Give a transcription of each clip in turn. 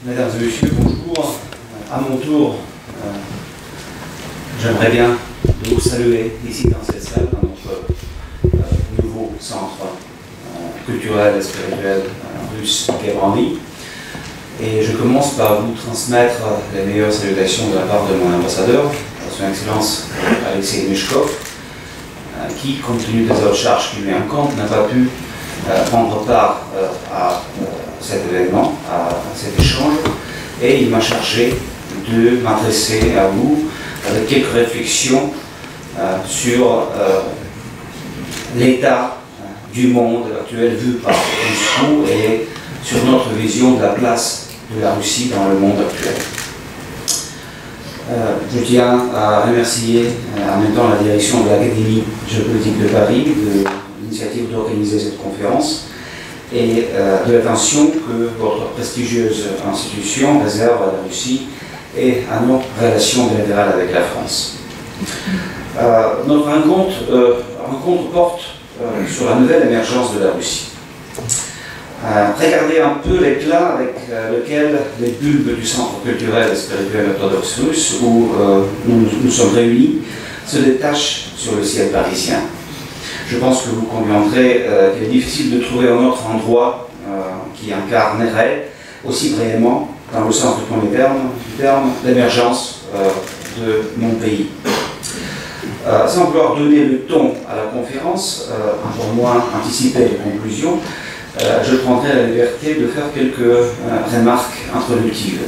Mesdames et messieurs, bonjour. À mon tour, j'aimerais bien vous saluer ici dans cette salle, dans notre nouveau centre culturel et spirituel russe qu'est Brandi. Et je commence par vous transmettre les meilleures salutations de la part de mon ambassadeur, son Excellence Alexei Meshkov, qui, compte tenu des autres charges qui lui incombent, n'a pas pu prendre part à cet événement, à cet échange, et il m'a chargé de m'adresser à vous avec quelques réflexions sur l'état du monde actuel vu par Moscou et sur notre vision de la place de la Russie dans le monde actuel. Je tiens à remercier en même temps la direction de l'Académie géopolitique de Paris de l'initiative d'organiser cette conférence et de l'attention que votre prestigieuse institution réserve à la Russie et à nos relations bilatérales avec la France. Notre rencontre porte sur la nouvelle émergence de la Russie. Regardez un peu l'éclat avec lequel les bulbes du Centre culturel et spirituel orthodoxe russe, où nous sommes réunis, se détachent sur le ciel parisien. Je pense que vous conviendrez qu'il est difficile de trouver un autre endroit qui incarnerait aussi brillamment, dans le sens du premier terme, l'émergence de mon pays. Sans vouloir donner le ton à la conférence, encore moins anticiper les conclusions, je prendrai la liberté de faire quelques remarques introductives.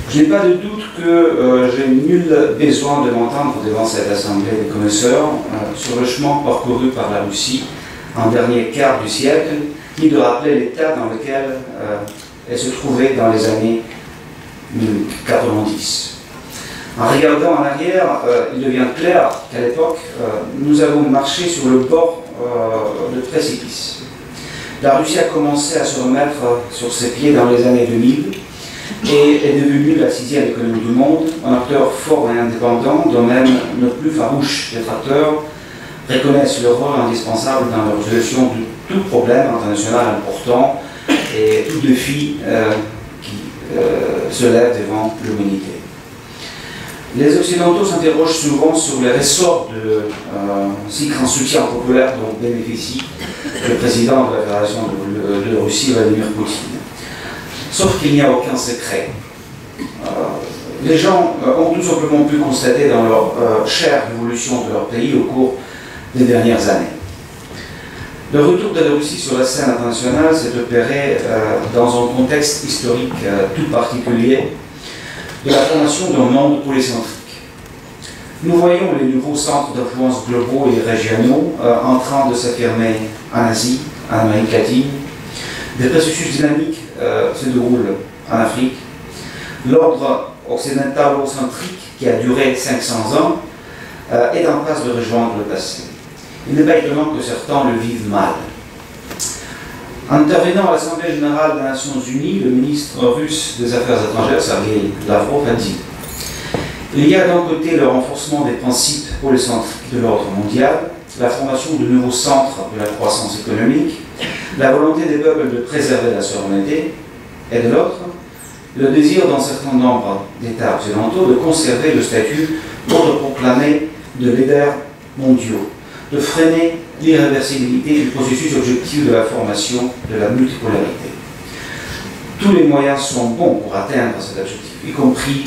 Je n'ai pas de doute que j'ai nul besoin de m'entendre devant cette assemblée de connaisseurs sur le chemin parcouru par la Russie en dernier quart du siècle, ni de rappeler l'état dans lequel elle se trouvait dans les années 90. En regardant en arrière, il devient clair qu'à l'époque, nous avons marché sur le bord de précipice. La Russie a commencé à se remettre sur ses pieds dans les années 2000 et est devenue la 6e économie du monde, un acteur fort et indépendant dont même nos plus farouches détracteurs reconnaissent le rôle indispensable dans la résolution de tout problème international important et tout défi qui se lève devant l'humanité. Les Occidentaux s'interrogent souvent sur les ressorts de si grand soutien populaire dont bénéficie le président de la Fédération de Russie, Vladimir Poutine. Sauf qu'il n'y a aucun secret. Les gens ont tout simplement pu constater dans leur chère évolution de leur pays au cours des dernières années. Le retour de la Russie sur la scène internationale s'est opéré dans un contexte historique tout particulier de la formation d'un monde polycentrique. Nous voyons les nouveaux centres d'influence globaux et régionaux en train de s'affirmer en Asie, en Amérique latine. Des processus dynamiques se déroulent en Afrique. L'ordre occidentalo-centrique qui a duré 500 ans est en passe de rejoindre le passé. Il n'est pas étonnant que certains le vivent mal. Intervenant à l'Assemblée générale des Nations Unies, le ministre russe des Affaires étrangères, Sergei Lavrov, a dit: il y a d'un côté le renforcement des principes polycentriques de l'ordre mondial, la formation de nouveaux centres de la croissance économique, la volonté des peuples de préserver la souveraineté, et de l'autre, le désir d'un certain nombre d'États occidentaux de conserver le statut autoproclamé de leaders mondiaux, de freiner l'irréversibilité du processus objectif de la formation de la multipolarité. Tous les moyens sont bons pour atteindre cet objectif, y compris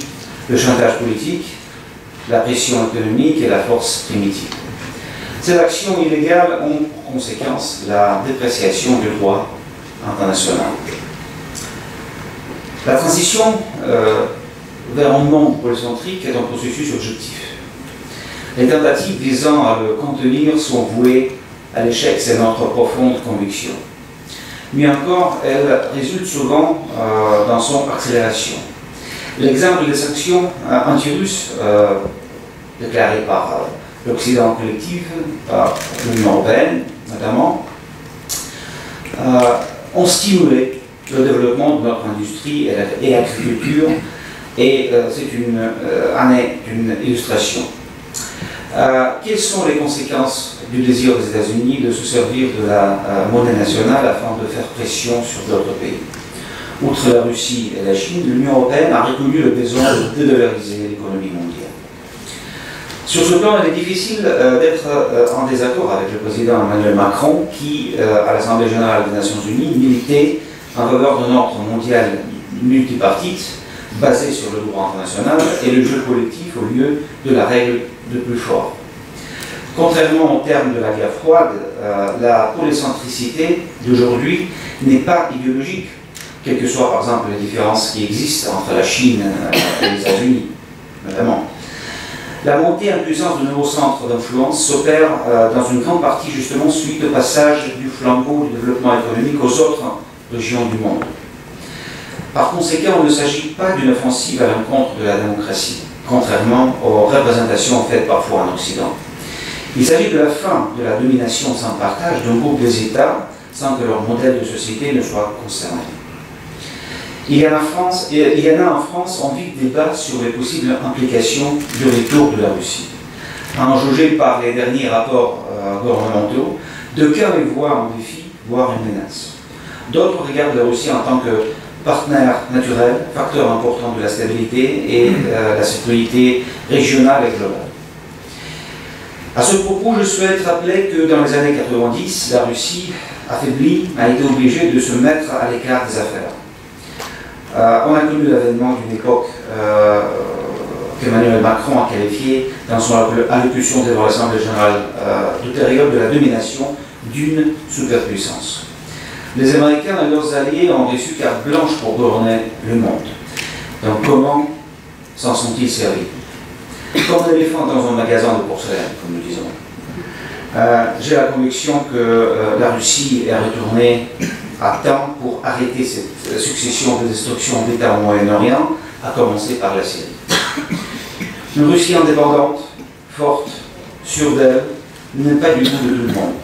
le chantage politique, la pression économique et la force primitive. Ces actions illégales ont pour conséquence la dépréciation du droit international. La transition vers un monde polycentrique est un processus objectif. Les tentatives visant à le contenir sont vouées à l'échec, c'est notre profonde conviction. Mieux encore, elles résultent souvent dans son accélération. L'exemple des sanctions anti-russes déclarées par l'Occident collectif, par l'Union européenne notamment, ont stimulé le développement de notre industrie et agriculture, et c'est une illustration. Quelles sont les conséquences du désir des États-Unis de se servir de la monnaie nationale afin de faire pression sur d'autres pays? Outre la Russie et la Chine, l'Union européenne a reconnu le besoin de dédollariser l'économie mondiale. Sur ce plan, il est difficile d'être en désaccord avec le président Emmanuel Macron qui, à l'Assemblée générale des Nations Unies, militait en faveur d'un ordre mondial multipartite basé sur le droit international et le jeu collectif au lieu de la règle de plus fort. Contrairement au terme de la guerre froide, la polycentricité d'aujourd'hui n'est pas idéologique, quelles que soient par exemple les différences qui existent entre la Chine et les États-Unis, notamment. La montée en puissance de nouveaux centres d'influence s'opère dans une grande partie justement suite au passage du flambeau du développement économique aux autres régions du monde. Par conséquent, il ne s'agit pas d'une offensive à l'encontre de la démocratie, contrairement aux représentations faites parfois en Occident. Il s'agit de la fin de la domination sans partage d'un groupe des États sans que leur modèle de société ne soit concerné. Il y en a en France envie de débat sur les possibles implications du retour de la Russie. À en juger par les derniers rapports gouvernementaux, d'aucuns les voient un défi, voire une menace. D'autres regardent la Russie en tant que partenaire naturel, facteur important de la stabilité et la sécurité régionale et globale. À ce propos, je souhaite rappeler que dans les années 90, la Russie, affaiblie, a été obligée de se mettre à l'écart des affaires. On a connu l'avènement d'une époque qu'Emmanuel Macron a qualifiée dans son allocution devant l'Assemblée générale de période de la domination d'une superpuissance. Les Américains et leurs alliés ont reçu carte blanche pour gouverner le monde. Donc comment s'en sont-ils servis? Comme un éléphant dans un magasin de porcelaine, comme nous disons. J'ai la conviction que la Russie est retournée à temps pour arrêter cette succession de destruction d'États au Moyen-Orient, à commencer par la Syrie. Une Russie indépendante, forte, sûre d'elle, n'est pas du goût de tout le monde.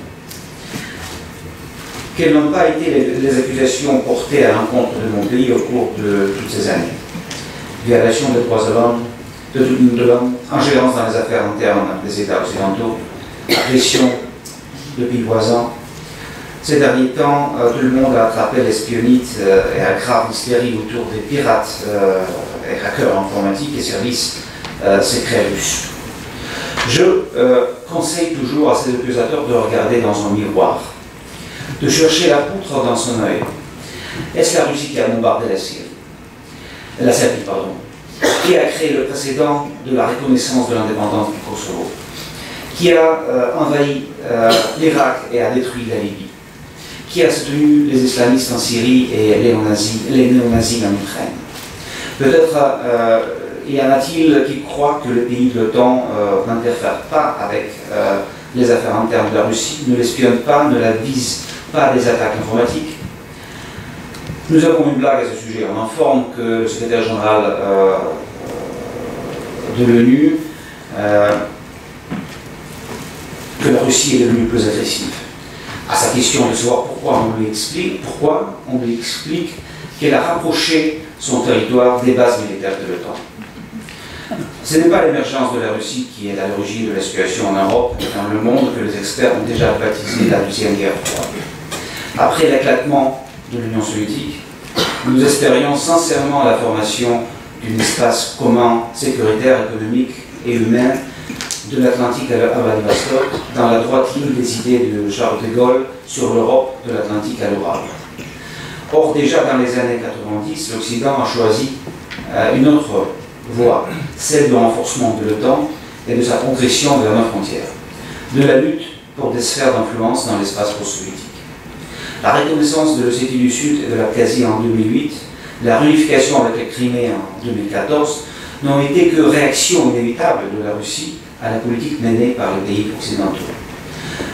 Quelles n'ont pas été les accusations portées à l'encontre de mon pays au cours de toutes ces années? Violation des droits de l'homme, ingérence dans les affaires internes des États occidentaux, agression de pays voisins. Ces derniers temps, tout le monde a attrapé l'espionnite et la grave hystérie autour des pirates et hackers informatiques et services secrets russes. Je conseille toujours à ces accusateurs de regarder dans un miroir, de chercher la poutre dans son œil. Est-ce la Russie qui a bombardé la Syrie, qui a créé le précédent de la reconnaissance de l'indépendance du Kosovo, qui a envahi l'Irak et a détruit la Libye, qui a soutenu les islamistes en Syrie et les néo-nazis en Ukraine. Peut-être y en a-t-il qui croient que le pays de l'OTAN n'interfère pas avec les affaires internes de la Russie, ne l'espionne pas, ne la vise pas des attaques informatiques. Nous avons une blague à ce sujet. On informe que le secrétaire général de l'ONU que la Russie est devenue plus agressive. À sa question de savoir pourquoi on lui explique qu'elle a rapproché son territoire des bases militaires de l'OTAN. Ce n'est pas l'émergence de la Russie qui est à l'origine de la situation en Europe et dans le monde que les experts ont déjà baptisé la deuxième guerre froide. Après l'éclatement de l'Union soviétique, nous espérions sincèrement la formation d'un espace commun, sécuritaire, économique et humain de l'Atlantique à Vladivostok, dans la droite ligne des idées de Charles de Gaulle sur l'Europe de l'Atlantique à l'Oural. Or, déjà dans les années 90, l'Occident a choisi une autre voie, celle du renforcement de l'OTAN et de sa progression vers nos frontières, de la lutte pour des sphères d'influence dans l'espace post-soviétique. La reconnaissance de l'Ossétie du Sud et de l'Abkhazie en 2008, la réunification avec la Crimée en 2014, n'ont été que réactions inévitables de la Russie à la politique menée par les pays occidentaux.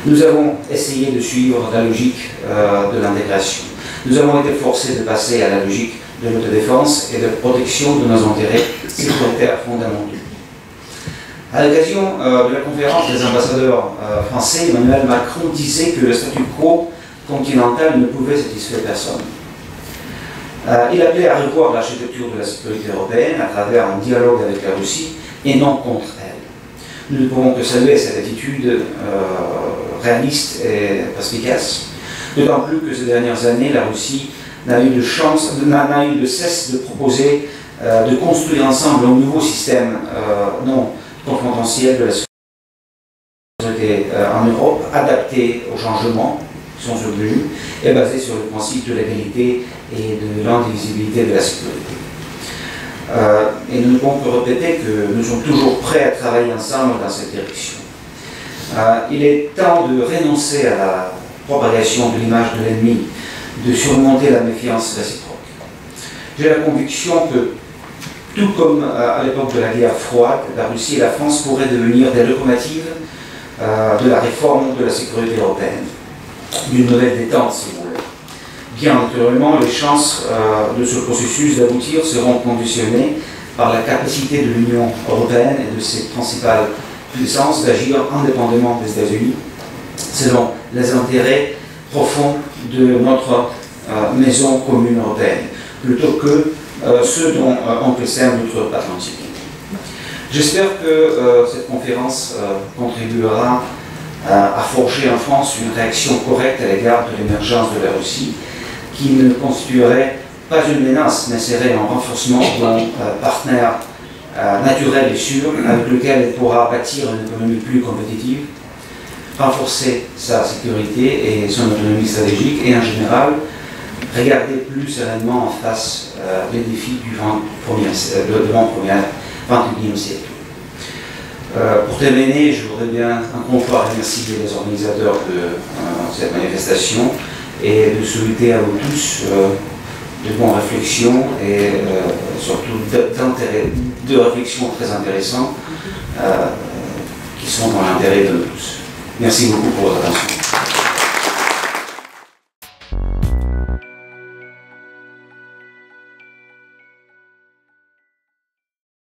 Nous avons essayé de suivre la logique de l'intégration. Nous avons été forcés de passer à la logique de l'autodéfense et de protection de nos intérêts sécuritaires fondamentaux. À l'occasion de la conférence des ambassadeurs français, Emmanuel Macron disait que le statu quo continental ne pouvait satisfaire personne. Il appelait à revoir l'architecture de la sécurité européenne à travers un dialogue avec la Russie et non contre elle. Nous ne pouvons que saluer cette attitude réaliste et perspicace, d'autant plus que ces dernières années, la Russie n'a eu de cesse de proposer de construire ensemble un nouveau système non concurrentiel de la sécurité en Europe, adapté aux changements qui sont survenus et basé sur le principe de l'égalité et de l'indivisibilité de la sécurité. Et nous ne pouvons que répéter que nous sommes toujours prêts à travailler ensemble dans cette direction. Il est temps de renoncer à la propagation de l'image de l'ennemi, de surmonter la méfiance réciproque. J'ai la conviction que, tout comme à l'époque de la guerre froide, la Russie et la France pourraient devenir des locomotives de la réforme de la sécurité européenne, d'une nouvelle détente, si vous voulez. Bien naturellement, les chances de ce processus d'aboutir seront conditionnées par la capacité de l'Union européenne et de ses principales puissances d'agir indépendamment des États-Unis, selon les intérêts profonds de notre maison commune européenne, plutôt que ceux dont oncle Sam d'outre-Atlantique. J'espère que cette conférence contribuera à forger en France une réaction correcte à l'égard de l'émergence de la Russie, qui ne constituerait pas une menace, mais serait un renforcement d'un partenaire naturel et sûr, avec lequel elle pourra bâtir une économie plus compétitive, renforcer sa sécurité et son autonomie stratégique, et en général, regarder plus sereinement en face les défis du XXIe siècle. Pour terminer, je voudrais bien encore une fois remercier les organisateurs de cette manifestation et de souhaiter à vous tous de bonnes réflexions et surtout de réflexions très intéressantes qui sont dans l'intérêt de nous tous. Merci beaucoup pour votre attention.